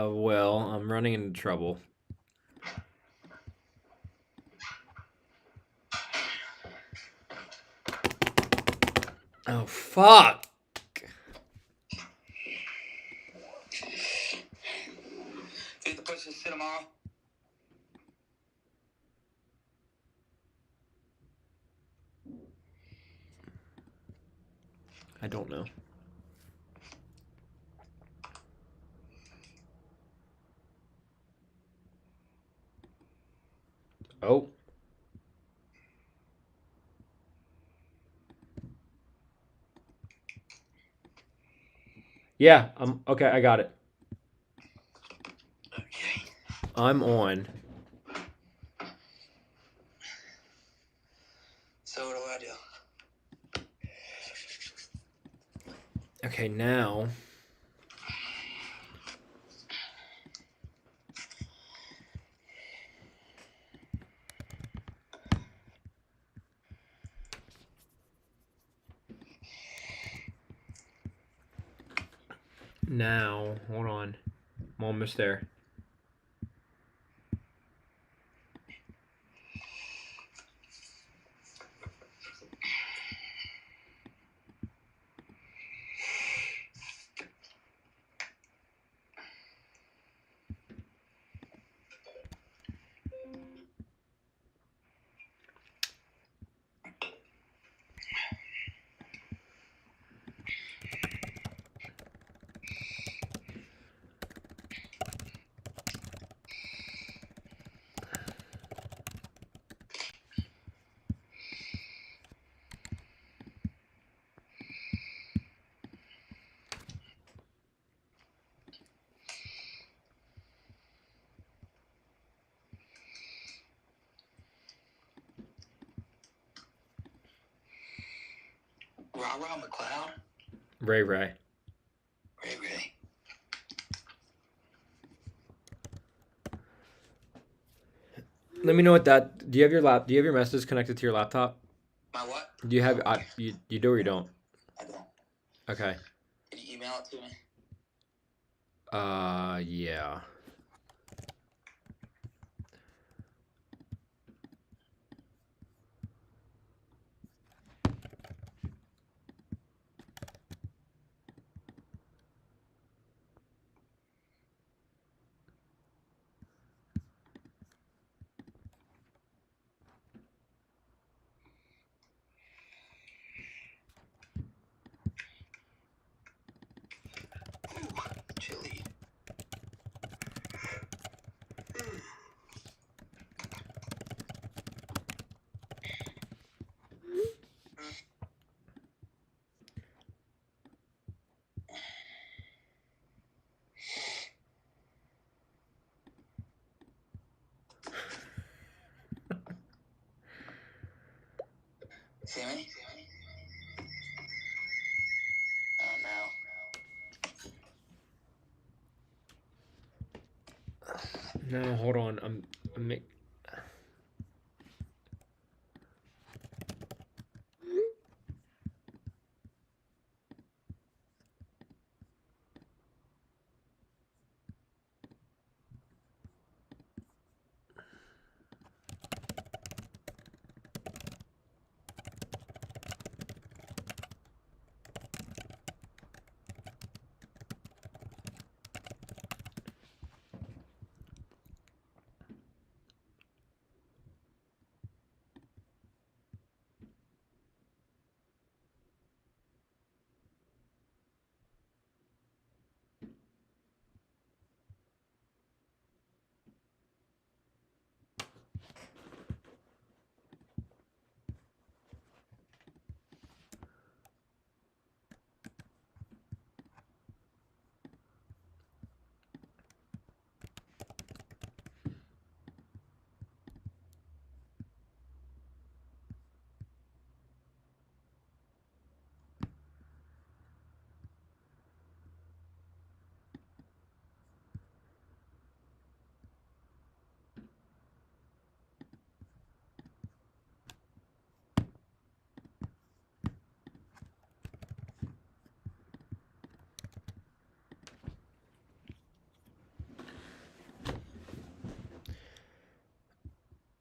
Well, I'm running into trouble. Oh, fuck! Get the place to sit tomorrow. I don't know. Oh. Yeah, okay, I got it. Okay. I'm on. So what do I do? Okay, now. Now, hold on. I'm almost there. Rah McLeod? Ray Ray. Ray. Let me know what that. Do you have your messages connected to your laptop? My what? Do you have you do or you don't? I don't. Okay. Can you email it to me? Yeah. Ooh, chilly. See me? Oh no. No, hold on.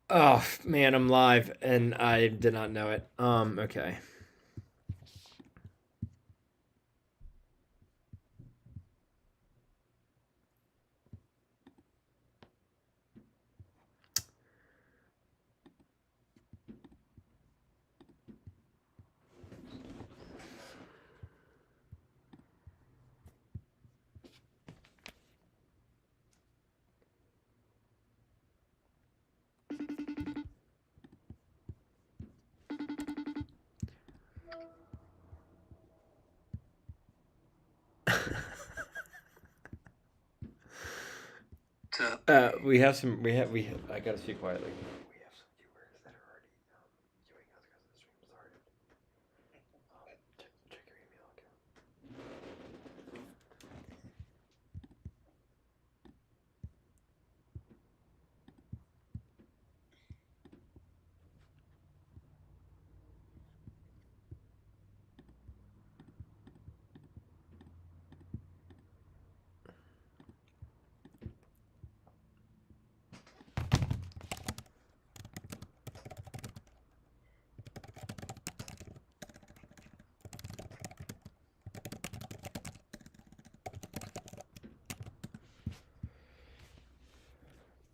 Oh man, I'm live and I did not know it. Okay. We have some. I gotta speak quietly. We have some viewers that are already viewing us because the stream started. Check your email account.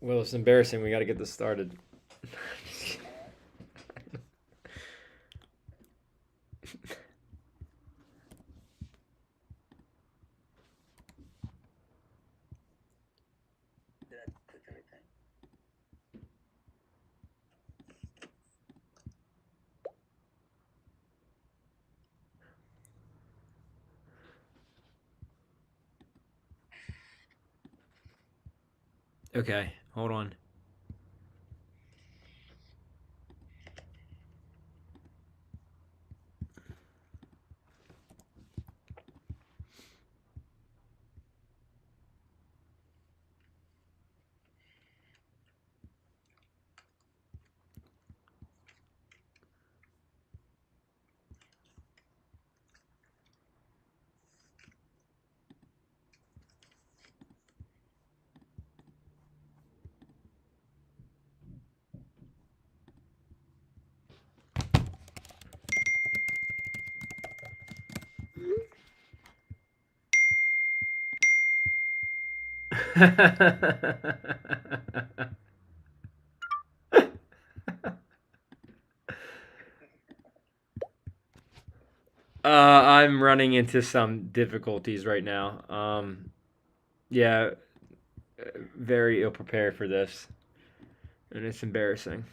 Well, it's embarrassing. We got to get this started. Did I click everything? Okay, hold on. I'm running into some difficulties right now. Yeah, very ill prepared for this, and it's embarrassing.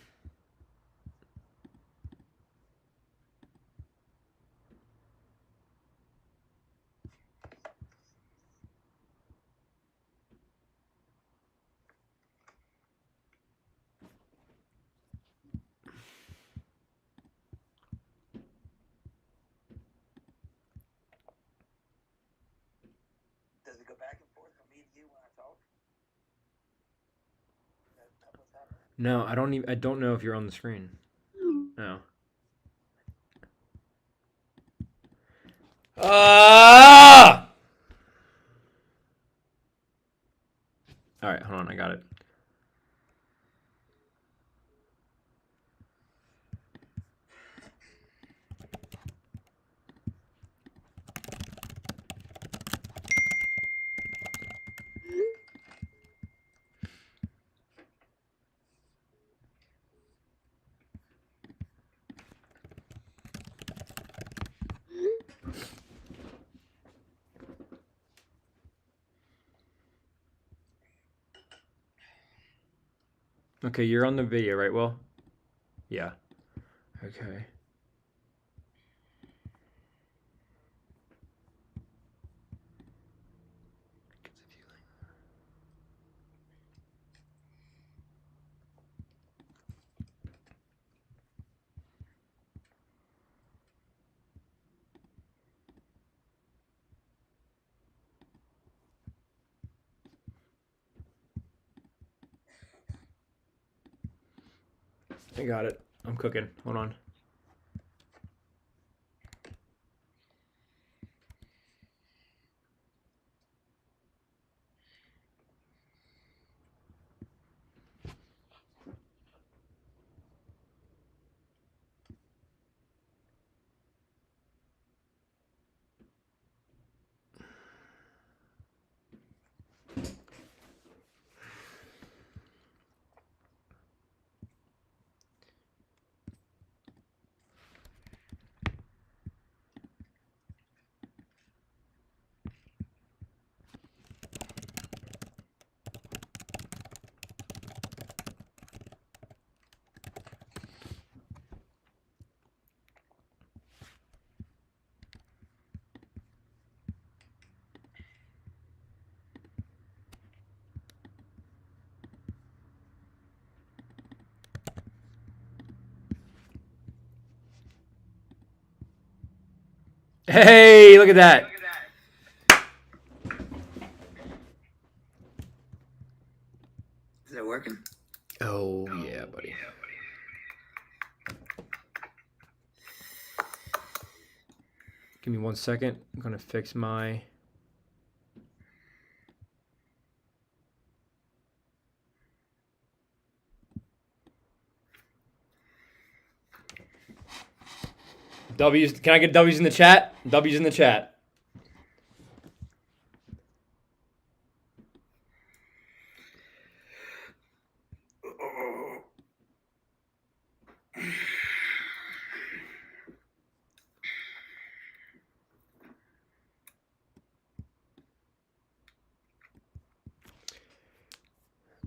Does it go back and forth from me to you when I talk? That what's happening? No, I don't even. I don't know if you're on the screen. No. Ah! All right, hold on. I got it. Okay, you're on the video, right? Well, yeah. Okay. I got it. I'm cooking. Hold on. Hey, look at that. Is it working? Oh, yeah, buddy. Give me 1 second. I'm going to fix my... W's. Can I get W's in the chat? W's in the chat.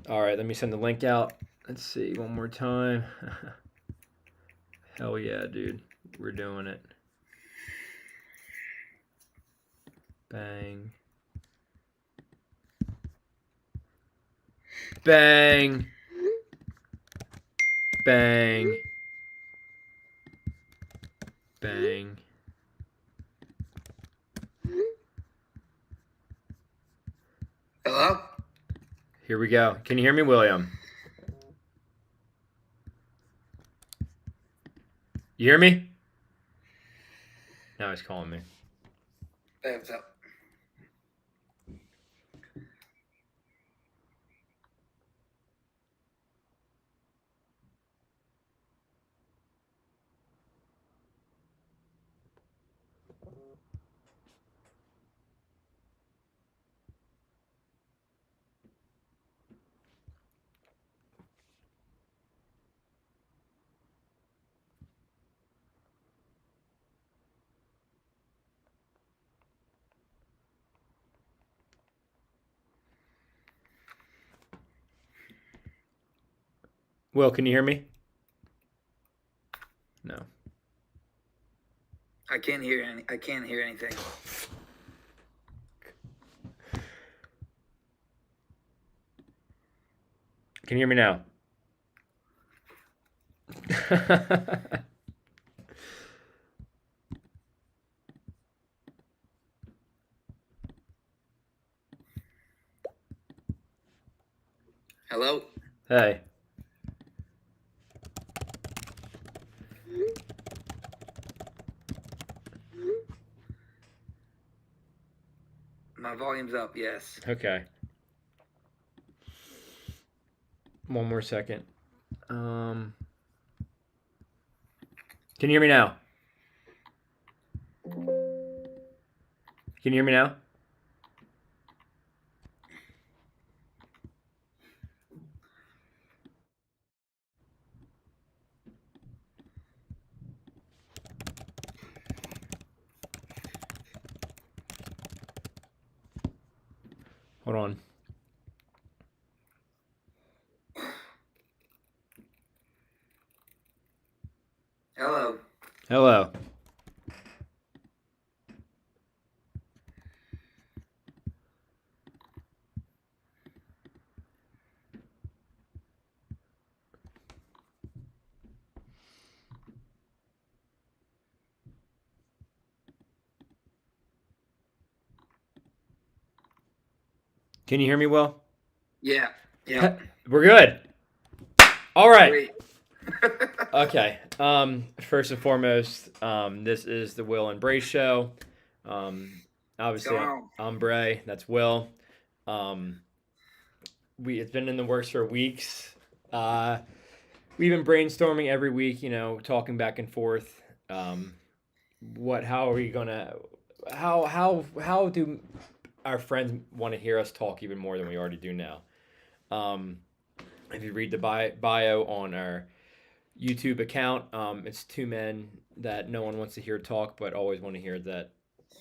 All right, let me send the link out. Let's see, one more time. Hell yeah, dude. We're doing it. Bang. Bang. Bang. Bang. Hello? Here we go. Can you hear me, William? You hear me? Now he's calling me. Hey, what's up? Will, can you hear me? No. I can't hear anything. Can you hear me now? Hello? Hey. My volume's up. Yes. Okay. One more second. Can you hear me now? Can you hear me now? Hold on. Hello. Hello. Can you hear me well? Yeah. Yeah. We're good. All right. Great. Okay. First and foremost, this is the Will and Bray show. Obviously, Come on. I'm Bray. That's Will. It's been in the works for weeks. We've been brainstorming every week. Talking back and forth. How are we gonna? How do our friends want to hear us talk even more than we already do now? If you read the bio on our YouTube account, it's two men that no one wants to hear talk, but always want to hear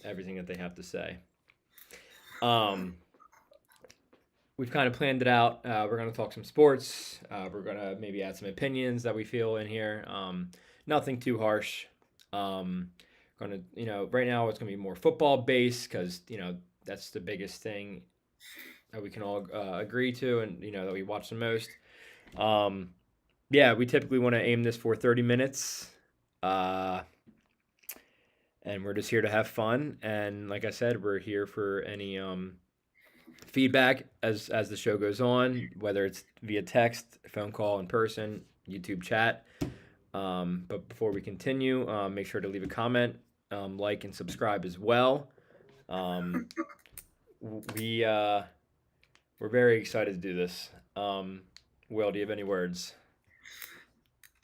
everything that they have to say. We've kind of planned it out. We're going to talk some sports. We're going to maybe add some opinions that we feel in here. Nothing too harsh. Right now it's going to be more football based because, that's the biggest thing that we can all agree to and, that we watch the most. Yeah, we typically want to aim this for 30 minutes. And we're just here to have fun. And like I said, we're here for any feedback as the show goes on, whether it's via text, phone call, in person, YouTube chat. But before we continue, make sure to leave a comment, like, and subscribe as well. We're very excited to do this. Will, do you have any words?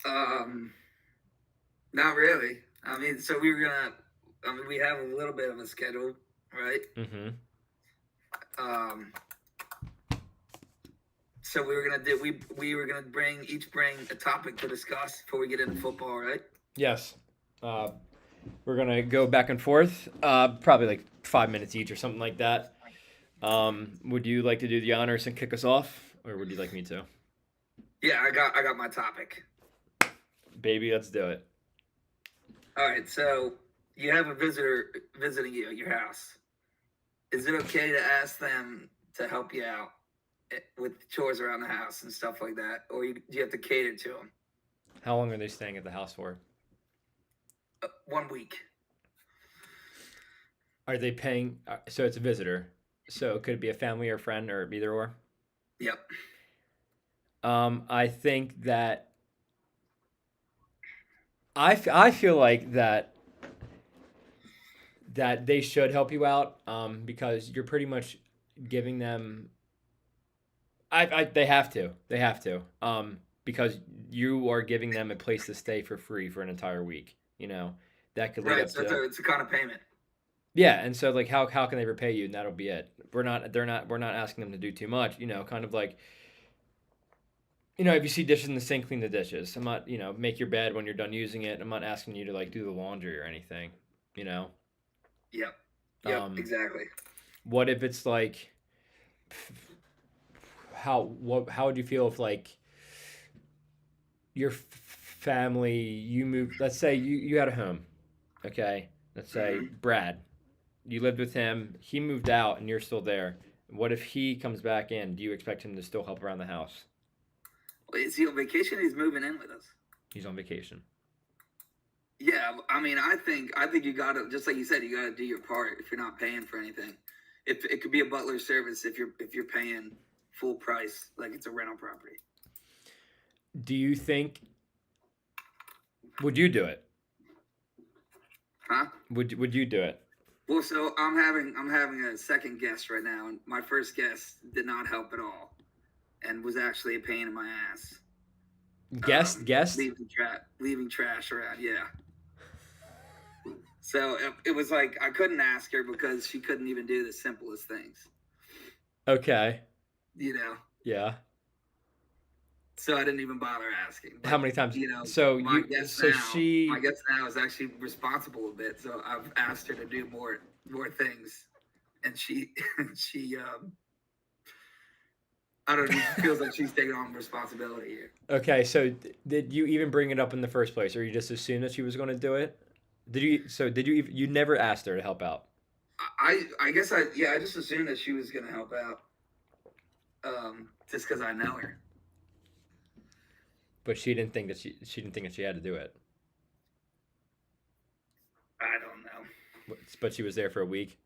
Not really. I mean, so we have a little bit of a schedule, right? Mm-hmm. So we were gonna bring a topic to discuss before we get into football, right? Yes. We're gonna go back and forth, probably like 5 minutes each or something like that. Would you like to do the honors and kick us off, or would you like me to? Yeah, I got my topic. Baby, let's do it. All right, so you have a visitor visiting you at your house. Is it okay to ask them to help you out with chores around the house and stuff like that, or do you have to cater to them? How long are they staying at the house for? 1 week. Are they paying? So it's a visitor. So could it be a family or friend or either or? Yep. I think that I feel like that they should help you out because you're pretty much giving them. They have to because you are giving them a place to stay for free for an entire week. That could lead Right, up so to. it's a kind of payment. Yeah, and so like how can they repay you, and that'll be it. We're not asking them to do too much, kind of like if you see dishes in the sink, clean the dishes. I'm not, make your bed when you're done using it. I'm not asking you to like do the laundry or anything, Yep. Yep, exactly. What if it's like how would you feel if like your family, you moved, let's say you had a home, okay? Let's say Brad, you lived with him, he moved out and you're still there. What if he comes back in? Do you expect him to still help around the house? Well, is he on vacation? He's moving in with us. He's on vacation. Yeah, I mean, I think you gotta, just like you said, you gotta do your part if you're not paying for anything. If it could be a butler service if you're paying full price, like it's a rental property. Do you think? Would you do it? Huh? Would you do it? Well, so I'm having a second guest right now, and my first guest did not help at all, and was actually a pain in my ass. Guest. Leaving trash around. Yeah. So it was like I couldn't ask her because she couldn't even do the simplest things, Okay. you know. Yeah. So I didn't even bother asking. How But many times? you know, So you. So my she. guest now is actually responsible a bit. So I've asked her to do more things, and she she I don't know. She feels like she's taking on responsibility here. Okay. So did you even bring it up in the first place, or you just assumed that she was going to do it? Did you? So did you? You never asked her to help out, I guess I just assumed that she was gonna help out, just because I know her. but she didn't think that she didn't think that she had to do it. I don't know. But she was there for a week.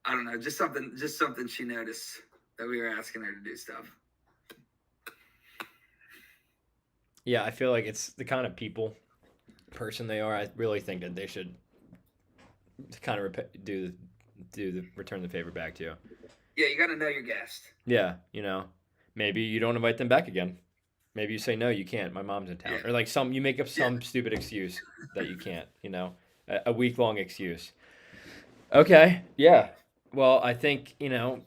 I don't know. Just something she noticed that we were asking her to do stuff. Yeah, I feel like it's the kind of person they are. I really think that they should kind of do the return the favor back to you. Yeah, you got to know your guest. Yeah, maybe you don't invite them back again. Maybe you say no, you can't. My mom's in town, Yeah, or like you make up yeah. some stupid excuse that you can't. A week long excuse. Okay, yeah. Well, I think if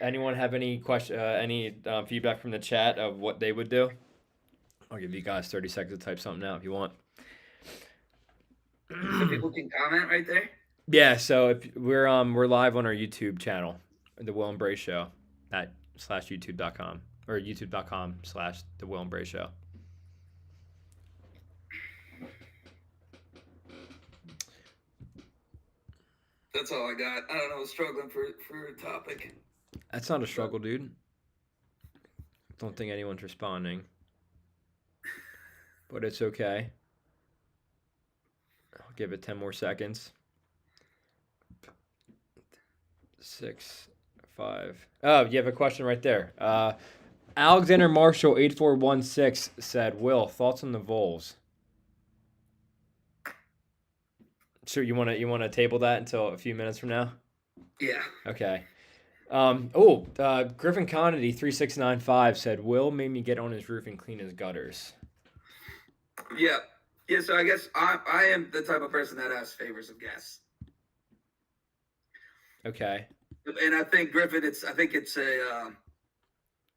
anyone have any any feedback from the chat of what they would do. I'll give you guys 30 seconds to type something out if you want. So people can comment right there. Yeah, so if we're live on our YouTube channel, The Will and Bray Show, at /youtube.com or youtube.com/The Will and Bray Show. That's all I got. I don't know. Struggling for a topic. That's not a struggle, dude. Don't think anyone's responding, but it's okay. I'll give it 10 more seconds. 6, 5. Oh, you have a question right there. Alexander Marshall 8416 said, "Will, thoughts on the Vols?" Sure, you want to table that until a few minutes from now? Yeah. Okay. Griffin Connedy 3695 said, "Will made me get on his roof and clean his gutters." Yeah. Yeah. So I guess I am the type of person that asks favors of guests. Okay. And I think Griffin, I think it's a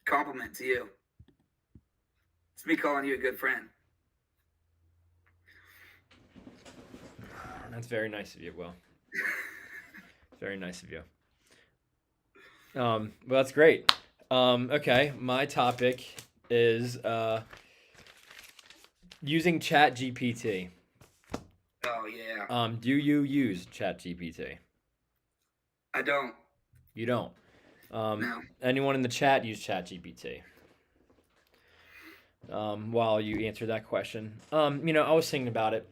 compliment to you. It's me calling you a good friend. That's very nice of you, Will. Very nice of you. Well, that's great. Okay, my topic is using ChatGPT. Oh yeah. Do you use ChatGPT? I don't. You don't. No. Anyone in the chat use ChatGPT? While you answer that question, I was thinking about it.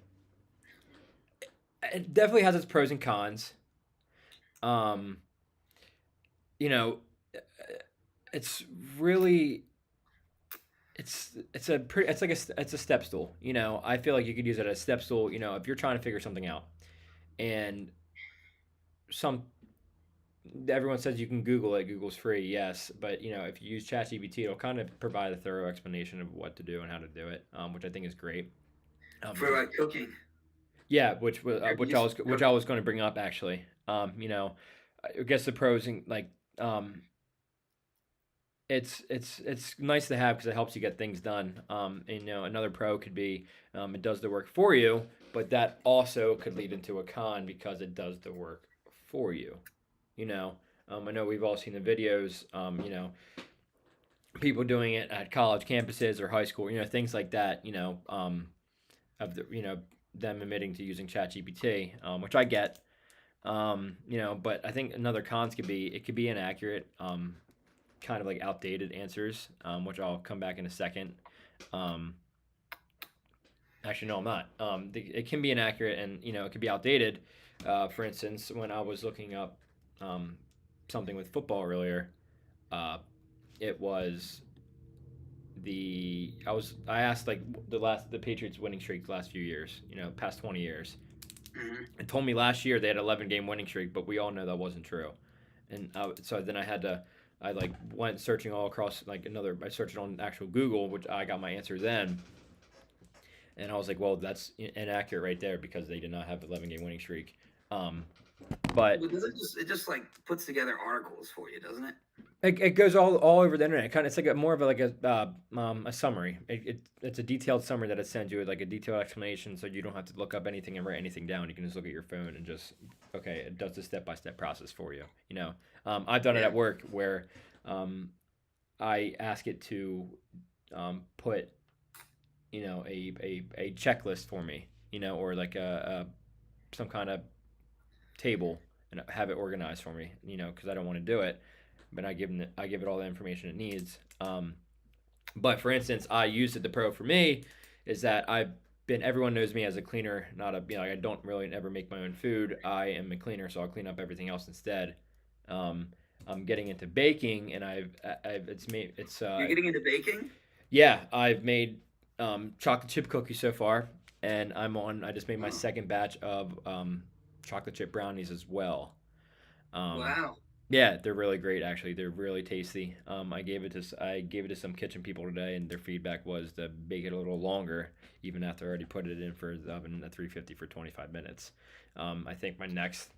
It definitely has its pros and cons. Um, you know, it's really it's a step stool. I feel like you could use it as a step stool. If you're trying to figure something out, and some everyone says you can Google it. Google's free, yes, but if you use ChatGPT, it'll kind of provide a thorough explanation of what to do and how to do it, which I think is great. For like cooking. Yeah, which I was going to bring up actually. I guess the pros and it's nice to have because it helps you get things done. And another pro could be it does the work for you, but that also could lead into a con because it does the work for you. I know we've all seen the videos. People doing it at college campuses or high school. Things like that. Of the them admitting to using ChatGPT, which I get. But I think another cons could be it could be inaccurate, kind of like outdated answers, which I'll come back in a second. Actually, no, I'm not. It can be inaccurate and it could be outdated. For instance, when I was looking up something with football earlier, it was I asked like the Patriots winning streak the last few years, past 20 years, Hmm. It told me last year they had 11-game winning streak, but we all know that wasn't true. And so then I like went searching all across I searched on actual Google, which I got my answer then, and I was like, well, that's inaccurate right there because they did not have 11-game winning streak. Um, but But does it just like puts together articles for you, doesn't it? it goes all over the internet. It's like more of a summary. It's a detailed summary that it sends you with like a detailed explanation, so you don't have to look up anything and write anything down. You can just look at your phone and just okay, it does the step by step process for you. I've done it Yeah. at work where I ask it to put a checklist for me, or like a some kind of table and have it organized for me, because I don't want to do it, but I give it all the information it needs. But for instance, I use it. The pro for me is that everyone knows me as a cleaner, not a I don't really ever make my own food. I am a cleaner, so I'll clean up everything else instead. Um, I'm getting into baking, and I've it's made it's You're getting into baking? yeah, I've made chocolate chip cookies so far, and I just made my Oh, second batch of chocolate chip brownies as well. Um, wow. yeah, they're really great actually. They're really tasty. I gave it to some kitchen people today, and their feedback was to bake it a little longer, even after I already put it in for the oven at 350 for 25 minutes. I think my next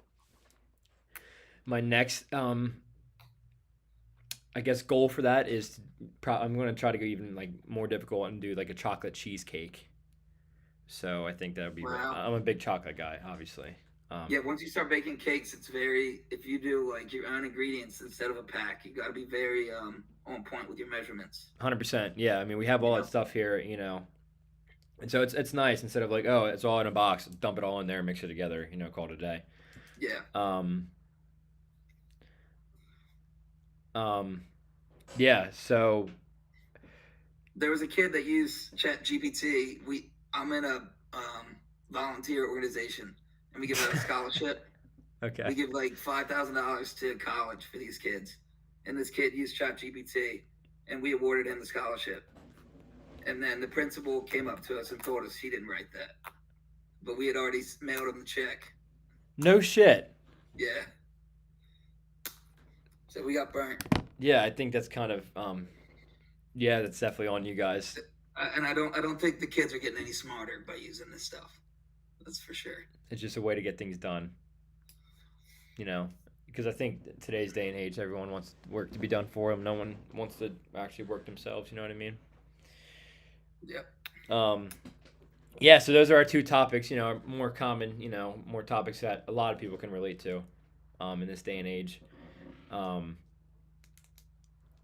I guess goal for that is I'm going to try to go even like more difficult and do like a chocolate cheesecake. So I think that would be. Wow. I'm a big chocolate guy, obviously. Yeah, once you start baking cakes, it's very if you do like your own ingredients instead of a pack, you got to be very on point with your measurements. 100%. Yeah, I mean we have You all that know? stuff here, and so it's nice instead of like oh it's all in a box, dump it all in there, mix it together, call it a day. Yeah. Um, um, yeah. So There was a kid that used Chat GPT. I'm in a volunteer organization, and we give out a scholarship. okay. We give like $5,000 to college for these kids, and this kid used Chat GPT, and we awarded him the scholarship. And then the principal came up to us and told us he didn't write that, but we had already mailed him the check. No shit. Yeah, so we got burnt. Yeah, I think that's kind of yeah, that's definitely on you guys. And I don't think the kids are getting any smarter by using this stuff. That's for sure. It's just a way to get things done, you know. Because I think today's day and age, everyone wants work to be done for them. No one wants to actually work themselves. You know what I mean? Yep. Um, yeah. So those are our two topics. More common. More topics that a lot of people can relate to, in this day and age. Um,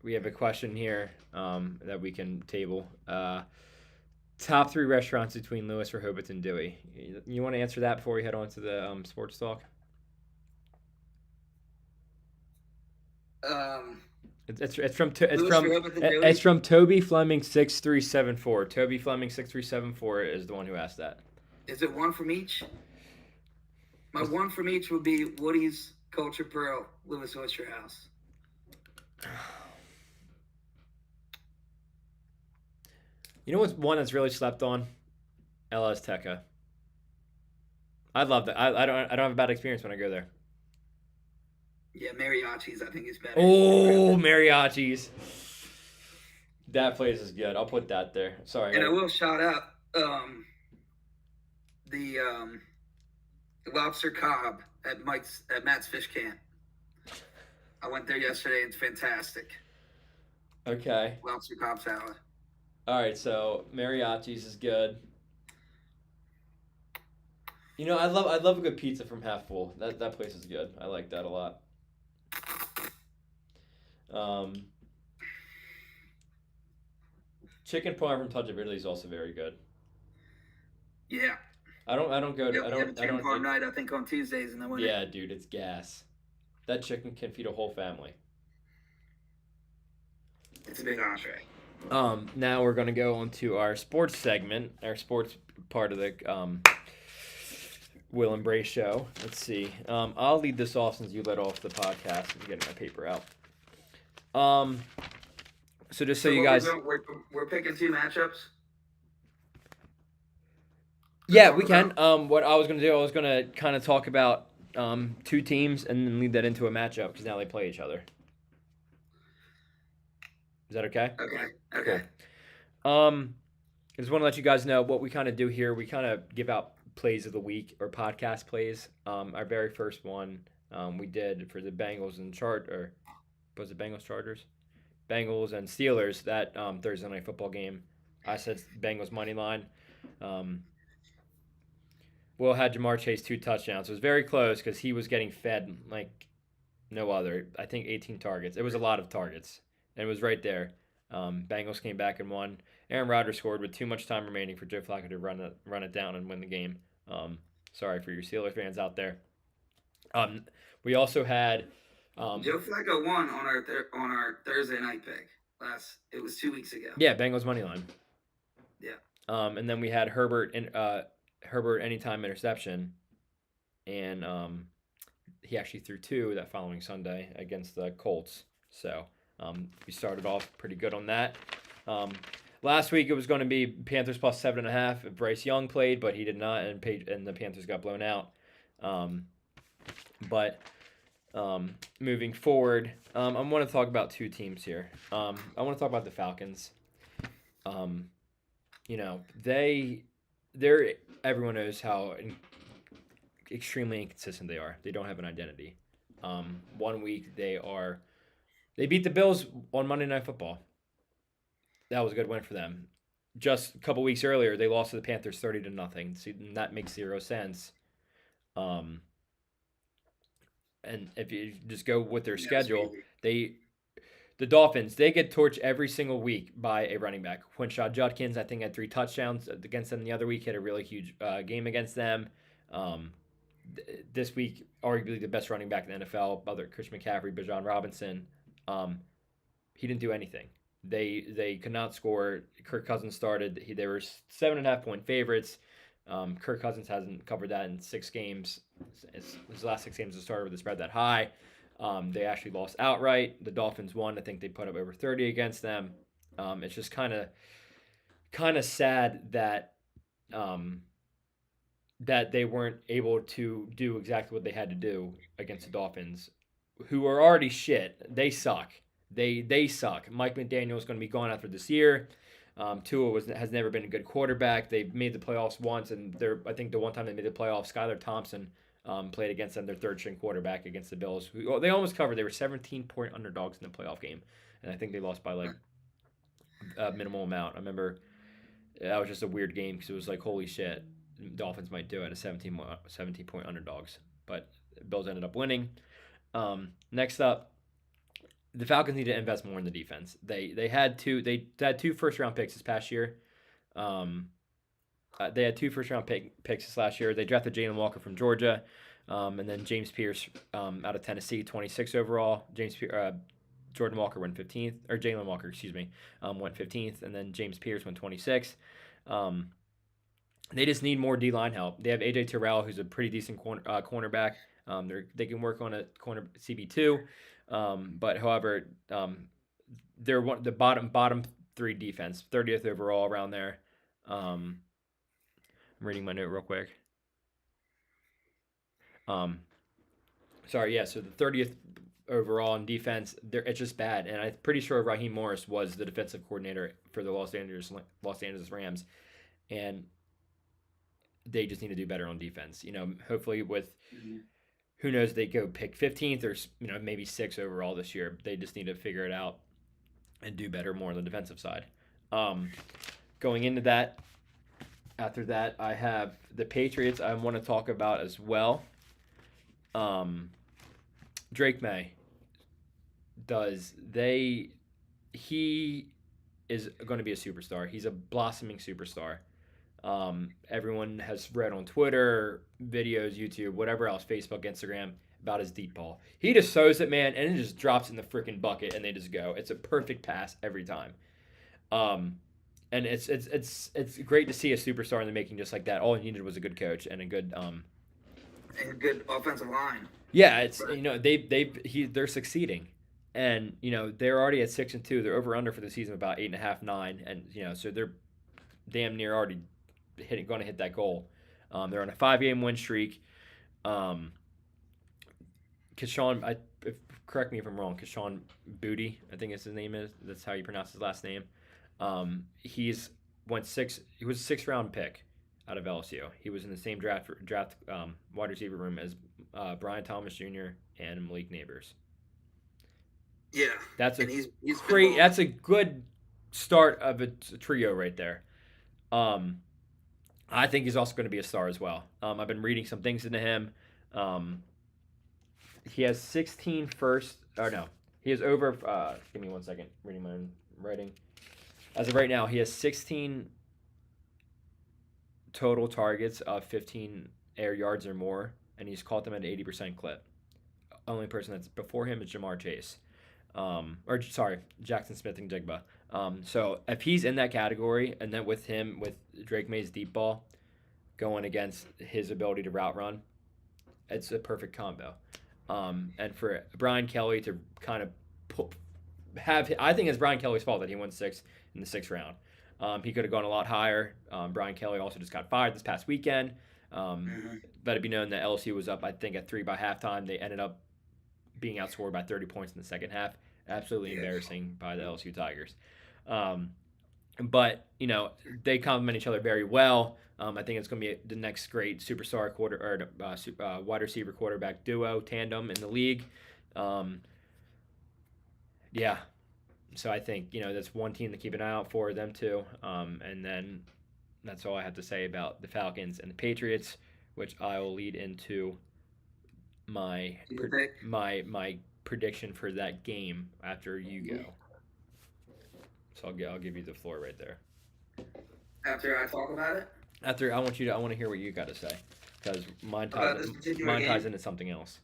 we have a question here that we can table. Top three restaurants between Lewis, Rehoboth, and Dewey. You want to answer that before we head on to the sports talk? Um, It's from to- it's Lewis from Rehoboth and it's Dewey. from Toby Fleming 6374. Toby Fleming 6374 is the one who asked that. Is it one from each? My one from each would be Woody's Culture Pearl, Lewis Oyster House. You know what's one that's really slept on? El Azteca. I love that. I don't have a bad experience when I go there. Yeah, Mariachi's I think is better. Oh, mariachis. That place is good. I'll put that there. Sorry. And I will shout out the lobster cob at Matt's Fish Camp. I went there yesterday. It's fantastic. Okay. Lobster cob salad. All right. So mariachis is good. I love a good pizza from Half Full. That place is good. I like that a lot. Um, chicken parm from Touch of Italy is also very good. Yeah. I don't go to Yep, I we have a don't I chicken don't parm night I think on Tuesdays in the winter. yeah, dude, it's gas. That chicken can feed a whole family. It's a big entree. Now we're gonna go on to our sports segment, our sports part of the Will and Bray show. Let's see. I'll lead this off since you led off the podcast. I'm getting my paper out. So just so you what guys, we're picking two matchups. to Yeah, talk we can. about? What I was gonna do, I was gonna kind of talk about two teams and then lead that into a matchup because now they play each other. Is that okay? Okay. Okay. Cool. Um, I just want to let you guys know what we kind of do here. We kind of give out plays of the week or podcast plays. Our very first one we did for the Bengals and or was it Bengals Chargers? Bengals and Steelers that Thursday night football game. I said Bengals money line. Um, Will had Jamar Chase 2 touchdowns. It was very close because he was getting fed like no other. I think 18 targets. It was a lot of targets, and it was right there. Bengals came back and won. Aaron Rodgers scored with too much time remaining for Joe Flacco to run it down and win the game. Sorry for your Steelers fans out there. Um, we also had Joe Flacco won on our Thursday night pick last. It was 2 weeks ago. yeah, Bengals money line. Yeah. And then we had Herbert anytime interception, and he actually threw two that following Sunday against the Colts. So we started off pretty good on that. Last week it was going to be Panthers plus 7.5 if Bryce Young played, but he did not, and the Panthers got blown out. But moving forward, I want to talk about two teams here. I want to talk about the Falcons. They're everyone knows how extremely inconsistent they are. They don't have an identity. 1 week they beat the Bills on Monday Night Football. That was a good win for them. Just a couple weeks earlier, they lost to the Panthers 30-0. See, that makes zero sense. And if you just go with their schedule, the Dolphins, they get torched every single week by a running back. Quinshad Judkins, I think, had 3 touchdowns against them the other week. Had a really huge game against them. This week, arguably the best running back in the NFL, other Christian McCaffrey, Bijan Robinson. He didn't do anything. They could not score. Kirk Cousins started. They were 7.5-point favorites. Kirk Cousins hasn't covered that in 6 games. His last 6 games have started with a spread that high. They actually lost outright. The Dolphins won. I think they put up over 30 against them. It's just kind of sad that that they weren't able to do exactly what they had to do against the Dolphins, who are already shit. They suck. They suck. Mike McDaniel is going to be gone after this year. Tua has never been a good quarterback. They made the playoffs once, and I think the one time they made the playoffs, Skylar Thompson played against them, their third-string quarterback against the Bills. They almost covered. They were 17-point underdogs in the playoff game, and I think they lost by like a minimal amount. I remember that was just a weird game because it was like, holy shit, Dolphins might do it at 17-point underdogs, but Bills ended up winning. Next up, the Falcons need to invest more in the defense. They had 2 first-round picks this past year. They had 2 first-round picks this last year. They drafted Jalen Walker from Georgia, and then James Pierce out of Tennessee, 26 overall. Jordan Walker went 15th, or Jalen Walker, excuse me, went 15th, and then James Pierce went 26th. They just need more D-line help. They have A.J. Terrell, who's a pretty decent cornerback. They can work on a corner CB2, but however, they're the bottom 3 defense, 30th overall around there. I'm reading my note real quick. Sorry, yeah. So the 30th overall in defense, it's just bad, and I'm pretty sure Raheem Morris was the defensive coordinator for the Los Angeles Rams, and they just need to do better on defense. Hopefully with who knows, they go pick 15th or maybe 6th overall this year. They just need to figure it out and do better more on the defensive side. Going into that, after that, I have the Patriots I want to talk about as well. Drake May he is going to be a superstar. He's a blossoming superstar. Everyone has read on Twitter, videos, YouTube, whatever else, Facebook, Instagram, about his deep ball. He just throws it, man, and it just drops in the freaking bucket, and they just go. It's a perfect pass every time. And it's great to see a superstar in the making just like that. All he needed was a good coach and a good and a good offensive line. Yeah, it's they're succeeding, and they're already at 6-2. They're over under for the season about 8.5, 9, and so they're damn near already going to hit that goal. They're on a 5-game win streak. Kashawn, correct me if I'm wrong. Kashawn Booty, I think his name is. That's how you pronounce his last name. He's went six. He was a 6th round pick out of LSU. He was in the same draft wide receiver room as Brian Thomas Jr. and Malik Neighbors. Yeah, That's a and he's great. That's a good start of a trio right there. I think he's also going to be a star as well. I've been reading some things into him. He has 16 first. Or no, he has over. Give me 1 second. Reading my own writing. As of right now, he has 16 total targets of 15 air yards or more, and he's caught them at an 80% clip. Only person that's before him is Jamar Chase. Jackson Smith-Njigba. So if he's in that category, and then with him, with Drake May's deep ball going against his ability to route run, it's a perfect combo. And for Brian Kelly to kind of I think it's Brian Kelly's fault that he went 6 in the 6th round. He could have gone a lot higher. Brian Kelly also just got fired this past weekend. Let it be known that LSU was up, I think, at 3 by halftime. They ended up being outscored by 30 points in the second half. Absolutely embarrassing by the LSU Tigers. But, they complement each other very well. I think it's going to be the next great superstar wide receiver quarterback duo tandem in the league. Yeah. So I think, that's one team to keep an eye out for, them too. And then that's all I have to say about the Falcons and the Patriots, which I will lead into my prediction for that game after you go. So I'll give you the floor right there. After I talk about it. I want to hear what you got to say, because mine ties into something else.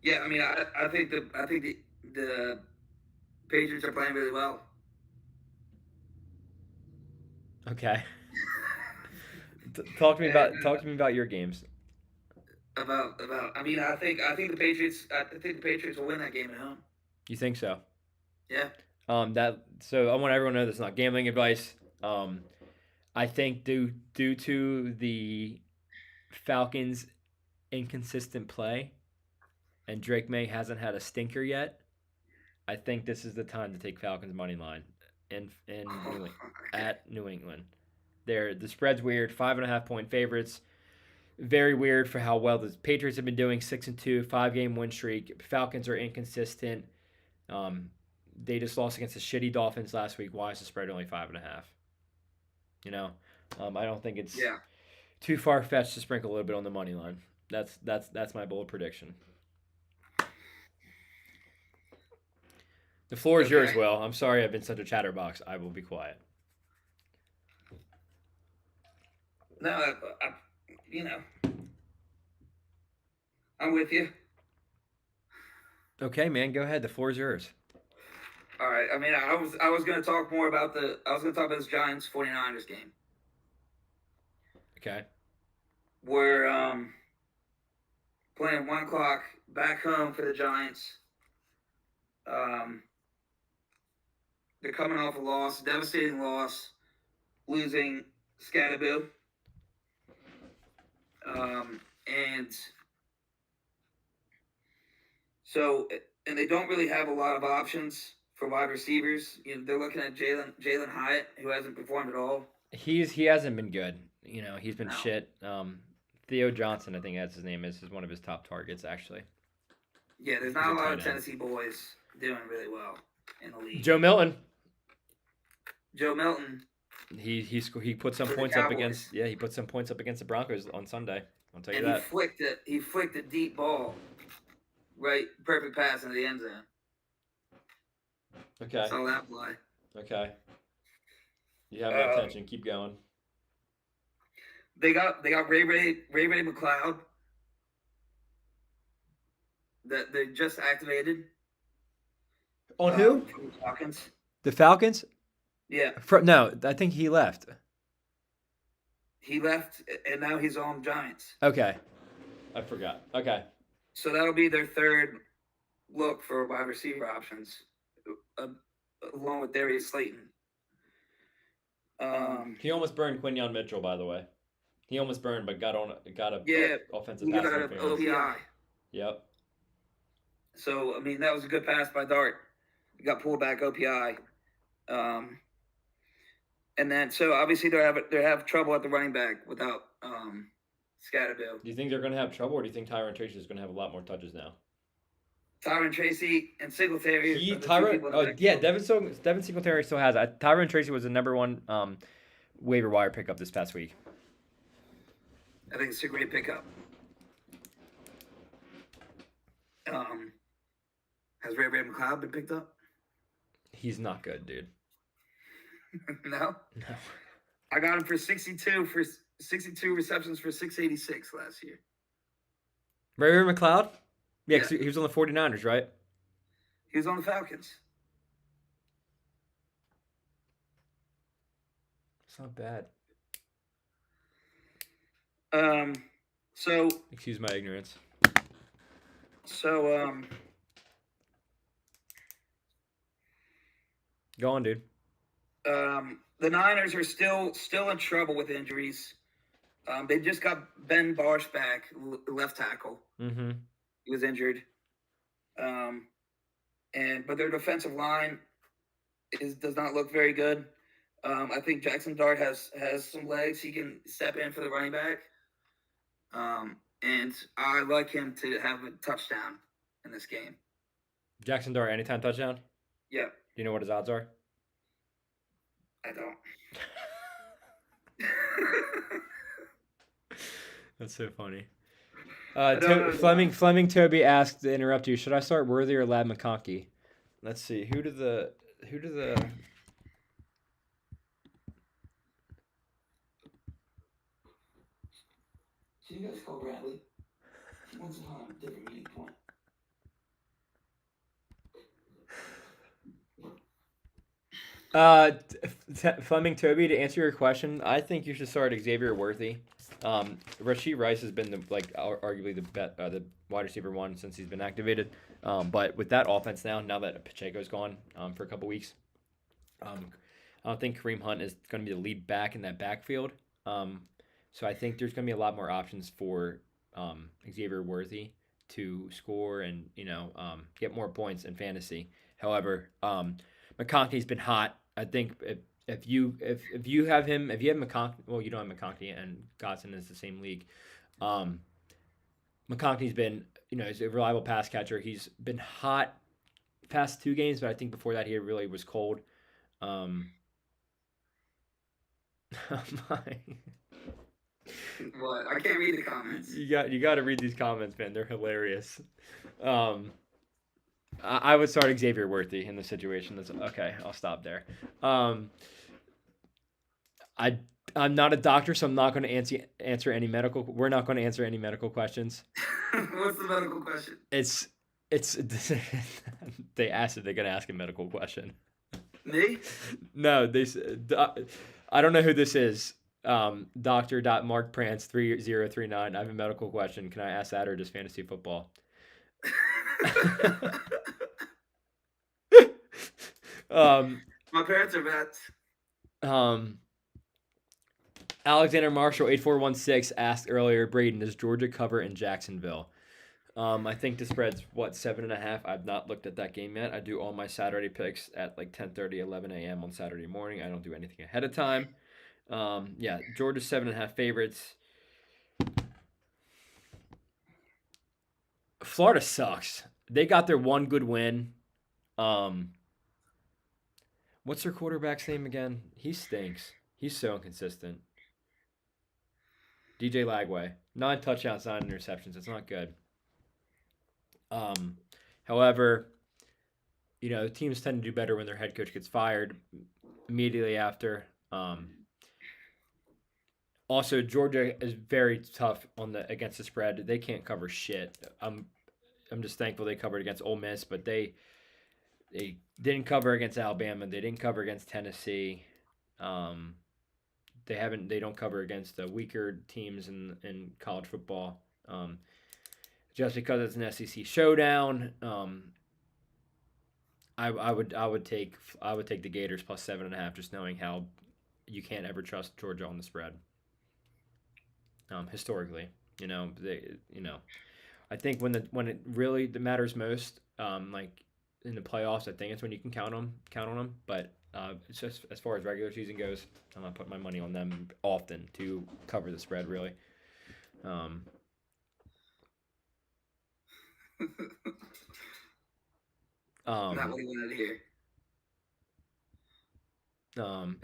Yeah, I mean, I think the Patriots are playing really well. Okay. Talk to me about your games. About I mean, I think the Patriots will win that game at home. You think so? Yeah. So I want everyone to know that's not gambling advice. I think due to the Falcons' inconsistent play, and Drake May hasn't had a stinker yet, I think this is the time to take Falcons money line at New England. The spread's weird. 5.5-point favorites. Very weird for how well the Patriots have been doing. 6-2, 5-game win streak. Falcons are inconsistent. They just lost against the shitty Dolphins last week. Why is the spread only 5.5? I don't think it's too far fetched to sprinkle a little bit on the money line. That's my bold prediction. The floor is yours, Will. I'm sorry I've been such a chatterbox. I will be quiet. No, I'm with you. Okay, man, go ahead. The floor is yours. All right. I mean, I was going to talk more about this Giants 49ers game. Okay. We're playing 1 o'clock back home for the Giants. They're coming off a loss, devastating loss, losing Scadaboo. And they don't really have a lot of options for wide receivers. They're looking at Jalen Hyatt, who hasn't performed at all. He hasn't been good. He's been shit. Theo Johnson, I think that's his name, is one of his top targets, actually. Yeah, there's not a lot of Tennessee boys doing really well in the league. Joe Milton. He put some points up against the Broncos on Sunday. I'll tell you that. He flicked a deep ball, right, perfect pass into the end zone. Okay. Saw that play. Okay. You have my attention. Keep going. They got Ray McLeod that they just activated. On who? Falcons. The Falcons? Yeah. No, I think he left. He left, and now he's on Giants. Okay. I forgot. Okay. So that'll be their third look for wide receiver options, uh, along with Darius Slayton. He almost burned Quinyon Mitchell, by the way. He almost burned, but got a Yeah, offensive he pass got an interference. OPI. Yep. So I mean that was a good pass by Dart. He got pulled back OPI. And then so obviously they have trouble at the running back without Scatterbill. Do you think they're going to have trouble, or do you think Tyron Tracy is going to have a lot more touches now? Tyron Tracy and Singletary. Devin Singletary still has it. Tyron Tracy was the number one waiver wire pickup this past week. I think it's a great pickup. Has Ray McLeod been picked up? He's not good, dude. No. No. I got him for 62 receptions for 686 last year. Ray McLeod? Yeah, 'cause Yeah. he was on the 49ers, right? He was on the Falcons. It's not bad. So Excuse my ignorance. Go on, dude. The Niners are still in trouble with injuries. They just got Ben Barsh back, left tackle. Mm-hmm. He was injured. But their defensive line does not look very good. I think Jackson Dart has some legs. He can step in for the running back. And I like him to have a touchdown in this game. Jackson Dart, anytime touchdown? Yeah, Do you know what his odds are? I don't. That's so funny. No. Fleming Toby asked to interrupt you. Should I start Worthy or Lad McConkey? Let's see. Who do the Can you guys call Bradley? He wants a different meeting point. Fleming Toby, to answer your question, I think you should start Xavier Worthy. Rashee Rice has been arguably the wide receiver one since he's been activated. But with that offense now that Pacheco's gone for a couple weeks, I don't think Kareem Hunt is going to be the lead back in that backfield. So I think there's going to be a lot more options for Xavier Worthy to score and get more points in fantasy. However, McConkey's been hot. I think if you have him, if you have McConkey, well, you don't have McConkey, and Godson is the same league. McConkey's been, he's a reliable pass catcher. He's been hot past 2 games, but I think before that he really was cold. What? I can't read the comments. You got to read these comments, man. They're hilarious. I would start Xavier Worthy in this situation. That's okay. I'll stop there. I'm not a doctor, so I'm not going to answer any medical. We're not going to answer any medical questions. What's the medical question? It's they asked if they're going to ask a medical question. Me? No, I don't know who this is. Dr.MarkPrance3039. I have a medical question. Can I ask that or just fantasy football? My parents are vets. Alexander Marshall 8416 asked earlier, Braden, does Georgia cover in Jacksonville? I think the spread's 7.5. I've not looked at that game yet. I do all my Saturday picks at like 10:30, 11 a.m. on Saturday morning. I don't do anything ahead of time. Georgia's 7.5 favorites. Florida sucks. They got their one good win. What's their quarterback's name again? He stinks. He's so inconsistent. DJ Lagway. 9 touchdowns, 9 interceptions. It's not good. However, teams tend to do better when their head coach gets fired immediately after. Also, Georgia is very tough against the spread. They can't cover shit. I'm just thankful they covered against Ole Miss, but they didn't cover against Alabama. They didn't cover against Tennessee. They don't cover against the weaker teams in college football. Just because it's an SEC showdown. I would take the Gators plus 7.5, just knowing how you can't ever trust Georgia on the spread. Historically, I think when it really matters most, like in the playoffs, I think it's when you can count on them. But it's just as far as regular season goes, I'm not putting my money on them often to cover the spread. Really, um, Not um, what he wanted to hear.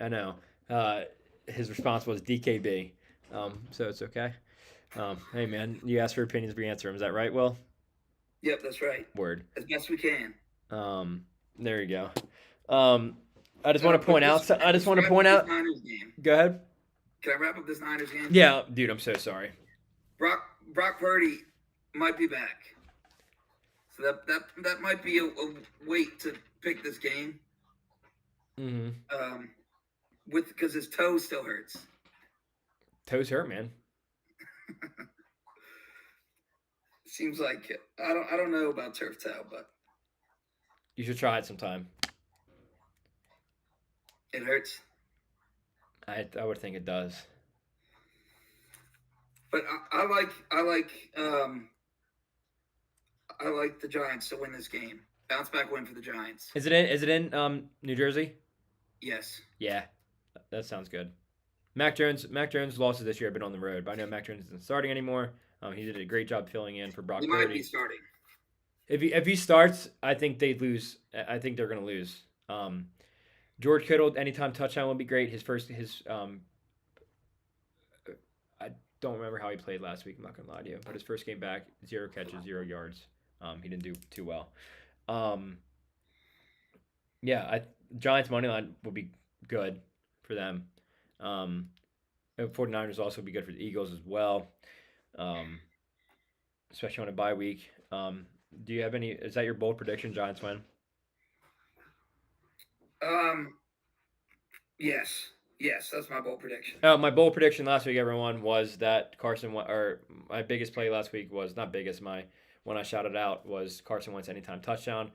I know. Uh, his response was DKB, so it's okay. Hey man, you ask for opinions, we answer them. Is that right? Will? Yep, that's right. Word. As best we can. Um, there you go. Um, I just want to But point out. I just let's want to wrap point up this out. Niners game. Go ahead. Can I wrap up this Niners game? Yeah, dude, I'm so sorry. Brock Purdy might be back, so that might be a weight to pick this game. Mm-hmm. Because his toe still hurts. Toes hurt, man. Seems like I don't know about turf toe, but You should try it sometime. it hurts. I would think it does. But I like the Giants to win this game. Bounce back win for the Giants. Is it in New Jersey? Yes. Yeah, that sounds good. Mac Jones' losses this year have been on the road, but I know Mac Jones isn't starting anymore. He did a great job filling in for Brock He might be Purdy. starting. If he starts, I think they'd lose. I think they're gonna lose. George Kittle anytime touchdown would be great. I don't remember how he played last week. I'm not gonna lie to you, but his first game back, 0 catches, 0 yards. He didn't do too well. Um, yeah, Giants money line would be good for them. 49ers also would be good for the Eagles as well, um, especially on a bye week. Do you have any? Is that your bold prediction? Giants win. Um. Yes. Yes, that's my bold prediction. Oh, my bold prediction last week, everyone, was that or my biggest play last week was not biggest. My When I shouted out was Carson Wentz anytime touchdown.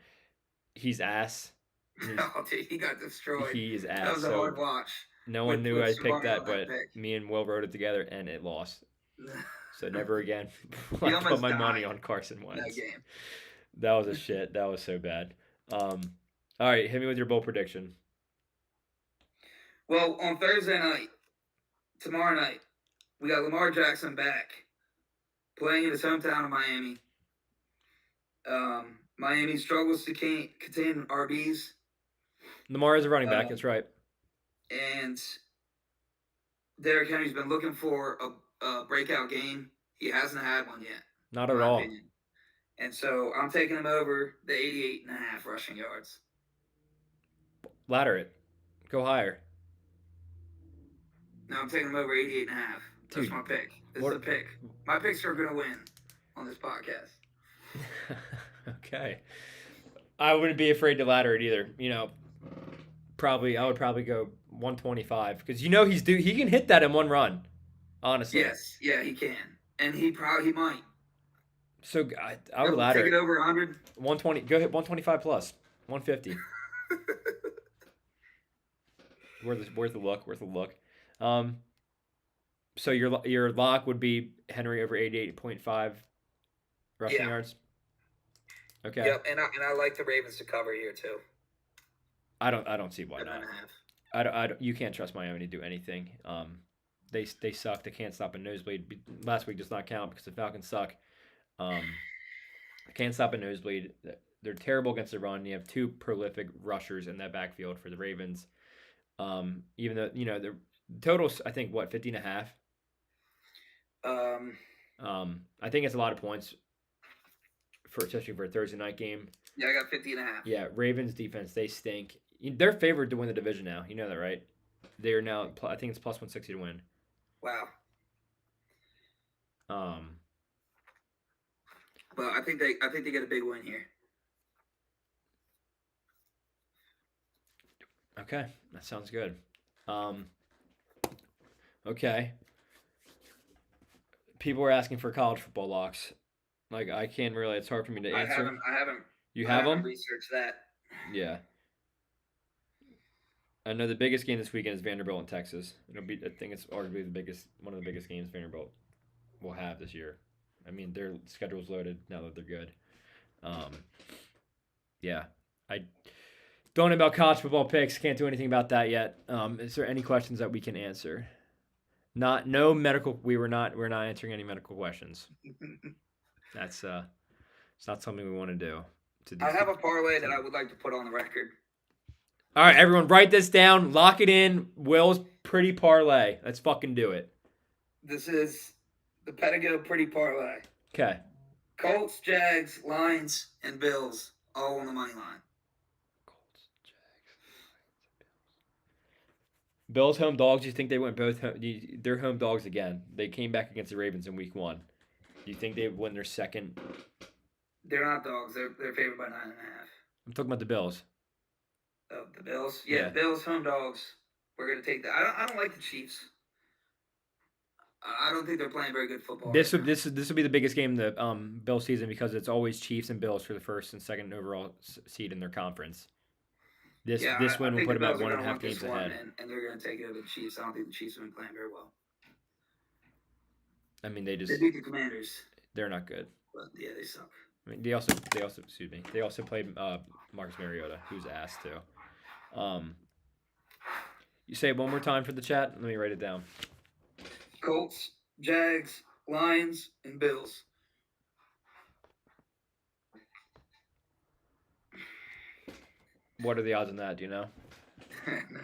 He's ass. Oh, dude, he got destroyed. He is ass. That was a hard watch. No one knew I picked that, but pick. me and Will wrote it together, and it lost. So never again He I put almost my died money on Carson that Wentz. game. That was a shit. That was so bad. All right, hit me with your bold prediction. Well, on Thursday night, tomorrow night, we got Lamar Jackson back, playing in his hometown of Miami. Miami struggles to contain RBs, Lamar is a running back. That's right. and Derrick Henry's been looking for a breakout game. He hasn't had one yet, Not in at my all. opinion. And so I'm taking him over the 88.5 rushing yards. Ladder it. Go higher. No, I'm taking him over 88.5. That's Dude, my pick. This what- is a pick. My picks are going to win on this podcast. Okay. I wouldn't be afraid to ladder it either. I would probably go 125 because he can hit that in one run. Honestly. Yes, yeah, he can, and he might. So I would ladder Take it over 100. 120. Go hit 125 plus 150. Worth a look. Worth a look. So your lock would be Henry over 88.5 rushing yards. Okay. Yep, and I like the Ravens to cover here too. I don't see why not. 7.5. I don't, you can't trust Miami to do anything. They suck. They can't stop a nosebleed. Last week does not count because the Falcons suck. Can't stop a nosebleed. They're terrible against the run. You have two prolific rushers in that backfield for the Ravens. Even though the totals, I think 50.5. I think it's a lot of points especially for a Thursday night game. Yeah, I got 50.5. Yeah, Ravens defense, they stink. They're favored to win the division now. You know that, right? They are now. I think it's plus 160 to win. Wow. Um. Well, I think they get a big win here. Okay, that sounds good. Okay. People are asking for college football locks. Like I can't really. It's hard for me to answer. I haven't. You I have haven't them? researched that. Yeah. I know the biggest game this weekend is Vanderbilt in Texas. It'll be. I think it's arguably one of the biggest games Vanderbilt will have this year. I mean, their schedule's loaded now that they're good. Um, yeah, I don't know about college football picks. Can't do anything about that yet. Is there any questions that we can answer? Not no medical. We're not answering any medical questions. That's it's not something we want to do. I have a parlay that I would like to put on the record. All right, everyone, write this down. Lock it in. Will's pretty parlay. Let's fucking do it. This is the Pedigo Pretty Parlay. Okay. Colts, Jags, Lions, and Bills all on the money line. Bills home dogs. You think they went both? They're home dogs again. They came back against the Ravens in Week 1. Do you think they win their second? They're not dogs. They're favored by 9.5. I'm talking about the Bills. Oh, the Bills. Yeah, Bills home dogs. We're gonna take that. I don't like the Chiefs. I don't think they're playing very good football. This would be the biggest game of the Bill season because it's always Chiefs and Bills for the first and second overall seed in their conference. This win will put them at 1.5 games ahead. And they're going to take it over the Chiefs. I don't think the Chiefs have been playing very well. I mean, they beat the Commanders. They're not good. But yeah, they suck. I mean, they also played Marcus Mariota, who's ass too. You say it one more time for the chat. Let me write it down. Colts, Jags, Lions, and Bills. What are the odds on that? Do you know? No.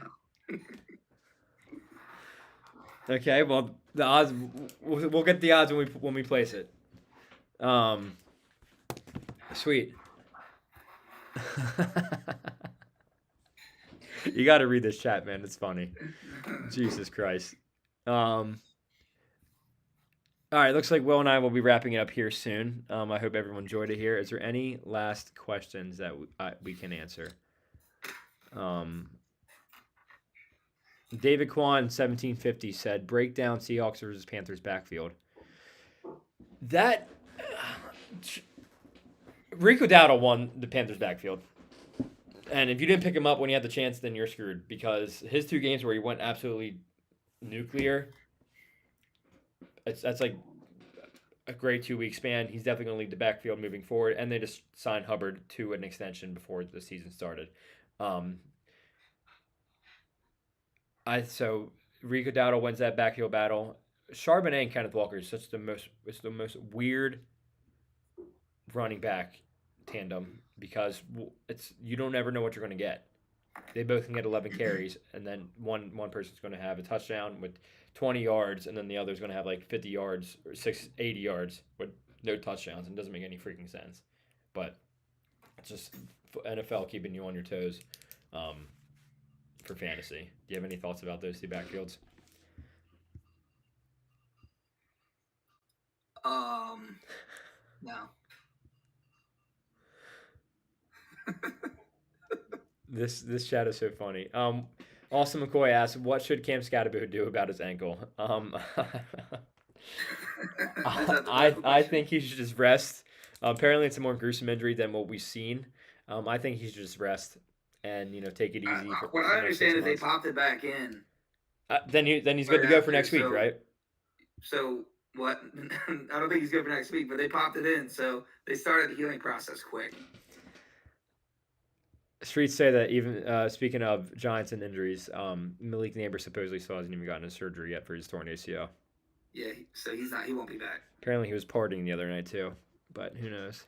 Okay, well, the odds we'll get the odds when we place it. Sweet. You got to read this chat, man. It's funny. Jesus Christ. All right, looks like Will and I will be wrapping it up here soon. I hope everyone enjoyed it here. Is there any last questions that we can answer? David Kwan 1750 said, break down Seahawks versus Panthers backfield. That Rico Dowdle won the Panthers backfield. And if you didn't pick him up when he had the chance, then you're screwed because his 2 games where he went absolutely nuclear, that's like a great 2-week span. He's definitely going to lead the backfield moving forward. And they just signed Hubbard to an extension before the season started. So Rico Dowdle wins that backfield battle. Charbonnet and Kenneth Walker is the most weird running back tandem because you don't ever know what you're going to get. They both can get 11 carries, and then one person's going to have a touchdown with 20 yards, and then the other's going to have like 50 yards or 80 yards with no touchdowns, and it doesn't make any freaking sense. But it's just NFL keeping you on your toes for fantasy. Do you have any thoughts about those 2 backfields? No. This chat is so funny. Austin McCoy asked, what should Cam Scatterbo do about his ankle? I think he should just rest. Apparently, it's a more gruesome injury than what we've seen. I think he should just rest and take it easy. What I understand is they popped it back in. Then he's good to go for next week, right? So what? I don't think he's good for next week, but they popped it in, so they started the healing process quick. Streets say that even speaking of Giants and injuries, Malik Neighbors supposedly still hasn't even gotten his surgery yet for his torn ACL. Yeah, so he won't be back. Apparently, he was partying the other night too, but who knows?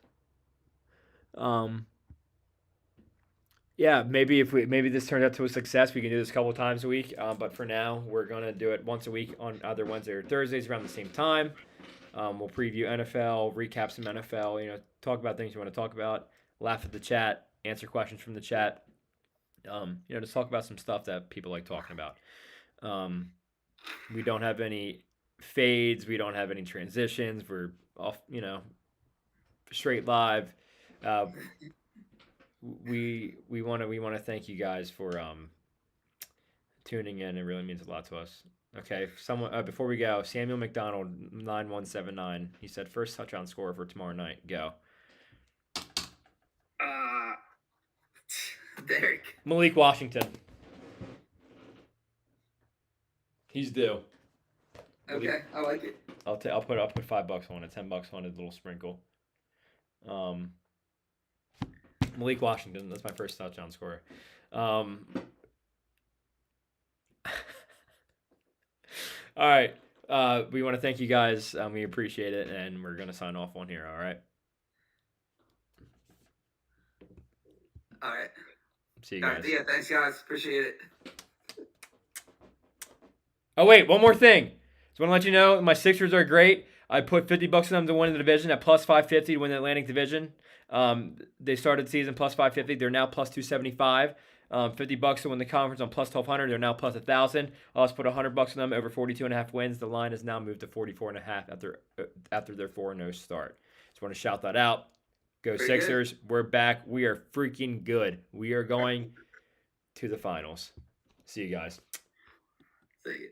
Yeah, maybe maybe this turns out to a success, we can do this a couple times a week. But for now, we're gonna do it once a week on either Wednesday or Thursdays around the same time. We'll preview NFL, recap some NFL. Talk about things you want to talk about, laugh at the chat, answer questions from the chat. Just talk about some stuff that people like talking about. We don't have any fades. We don't have any transitions. We're off, straight live. We want to thank you guys for tuning in. It really means a lot to us. Okay, someone before we go, Samuel McDonald 9179. He said first touchdown score for tomorrow night. Go. Derek. Malik Washington. He's due. Okay, I like it. I'll put $5 on it, $10 on a little sprinkle. Malik Washington. That's my first touchdown scorer. All right. We want to thank you guys. We appreciate it, and we're gonna sign off on here. All right. All right. See you All guys. right. Yeah. Thanks, guys. Appreciate it. Oh wait, one more thing. Just want to let you know my Sixers are great. I put $50 on them to win the division at plus 550 to win the Atlantic Division. They started the season plus 550. They're now plus 275. $50 to win the conference on plus 1200. They're now plus 1,000. I also put $100 on them over 42.5 wins. The line has now moved to 44.5 after their 4-0 start. Just want to shout that out. Go Very Sixers. Good. We're back. We are freaking good. We are going to the finals. See you guys. See you.